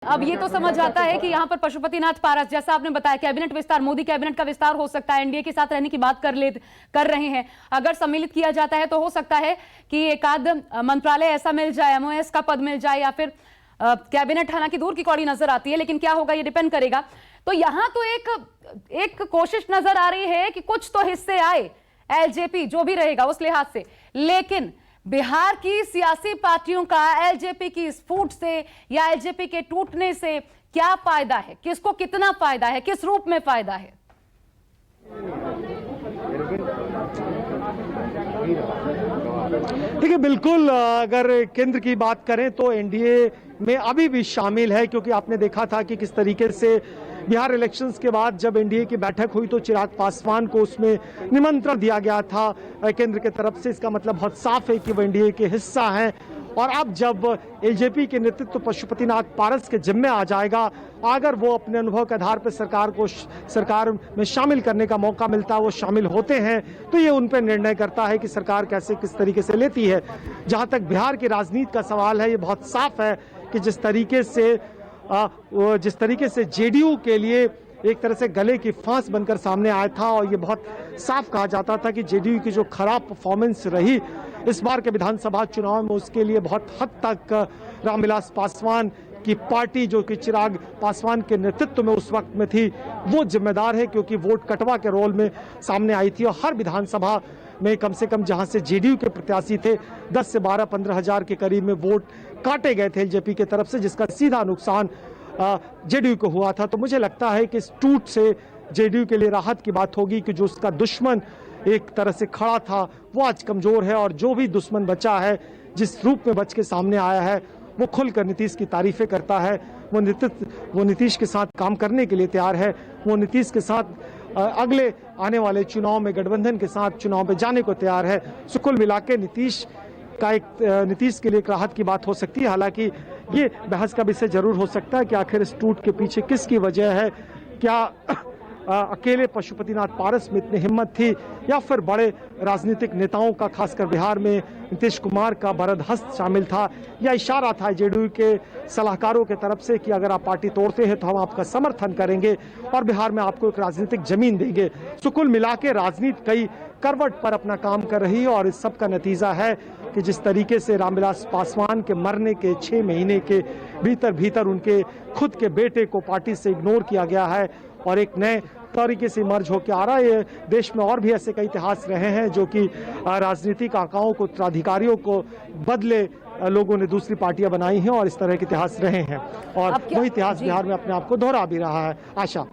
अब ये तो समझ आता है कि यहाँ पर पशुपतिनाथ पारस, जैसा आपने बताया, कैबिनेट विस्तार, मोदी कैबिनेट का विस्तार हो सकता है, एनडीए के साथ रहने की बात कर रहे हैं। अगर सम्मिलित किया जाता है तो हो सकता है कि एक आध मंत्रालय ऐसा मिल जाए, एमओएस का पद मिल जाए, या फिर कैबिनेट हालांकि दूर की कौड़ी नजर आती है, लेकिन क्या होगा ये डिपेंड करेगा। तो यहां तो एक कोशिश नजर आ रही है कि कुछ तो हिस्से आए, एलजेपी जो भी रहेगा उस लिहाज से, लेकिन बिहार की सियासी पार्टियों का एलजेपी की इस फूट से या एलजेपी के टूटने से क्या फायदा है, किसको कितना फायदा है, किस रूप में फायदा है? देखिए, बिल्कुल अगर केंद्र की बात करें तो एनडीए में अभी भी शामिल है, क्योंकि आपने देखा था कि किस तरीके से बिहार इलेक्शंस के बाद जब एनडीए की बैठक हुई तो चिराग पासवान को उसमें निमंत्रण दिया गया था केंद्र की तरफ से। इसका मतलब बहुत साफ है कि वो एनडीए के हिस्सा हैं। और अब जब एलजेपी के नेतृत्व पशुपतिनाथ पारस के जिम्मे आ जाएगा, अगर वो अपने अनुभव के आधार पर सरकार में शामिल करने का मौका मिलता है, वो शामिल होते हैं, तो ये उन पर निर्णय करता है कि सरकार कैसे किस तरीके से लेती है। जहां तक बिहार की राजनीति का सवाल है, ये बहुत साफ है कि जिस तरीके से जेडीयू के लिए एक तरह से गले की फांस बनकर सामने आया था, और ये बहुत साफ कहा जाता था कि जेडीयू की जो खराब परफॉर्मेंस रही इस बार के विधानसभा चुनाव में, उसके लिए बहुत हद तक रामविलास पासवान की पार्टी, जो कि चिराग पासवान के नेतृत्व में उस वक्त में थी, वो जिम्मेदार है, क्योंकि वोट कटवा के रोल में सामने आई थी। और हर विधानसभा में कम से कम जहां से जेडीयू के प्रत्याशी थे 10 से 12-15 हजार के करीब में वोट काटे गए थे एलजेपी की तरफ से, जिसका सीधा नुकसान जेडीयू को हुआ था। तो मुझे लगता है कि इस टूट से जेडीयू के लिए राहत की बात होगी कि जो उसका दुश्मन एक तरह से खड़ा था वो आज कमजोर है, और जो भी दुश्मन बचा है, जिस रूप में बच के सामने आया है, वो खुलकर नीतीश की तारीफें करता है। वो नीतीश के साथ काम करने के लिए तैयार है। वो नीतीश के साथ अगले आने वाले चुनाव में गठबंधन के साथ चुनाव में जाने को तैयार है। सो कुल मिला के नीतीश के लिए एक राहत की बात हो सकती है। हालांकि ये बहस का विषय जरूर हो सकता है कि आखिर इस टूट के पीछे किसकी वजह है। क्या अकेले पशुपतिनाथ पारस में इतनी हिम्मत थी, या फिर बड़े राजनीतिक नेताओं का, खासकर बिहार में नीतीश कुमार का बरदहस्त शामिल था, या इशारा था जेडीयू के सलाहकारों के तरफ से कि अगर आप पार्टी तोड़ते हैं तो हम आपका समर्थन करेंगे और बिहार में आपको एक राजनीतिक जमीन देंगे। सो कुल मिला के राजनीति कई करवट पर अपना काम कर रही है, और इस सब का नतीजा है कि जिस तरीके से रामविलास पासवान के मरने के 6 महीने के भीतर उनके खुद के बेटे को पार्टी से इग्नोर किया गया है, और एक नए तरीके से मर्ज होकर आ रहा है। ये देश में और भी ऐसे कई इतिहास रहे हैं जो कि राजनीतिक आकाओं को, उत्तराधिकारियों को बदले लोगों ने दूसरी पार्टियां बनाई हैं, और इस तरह के इतिहास रहे हैं, और वही इतिहास बिहार में अपने आप को दोहरा भी रहा है। आशा।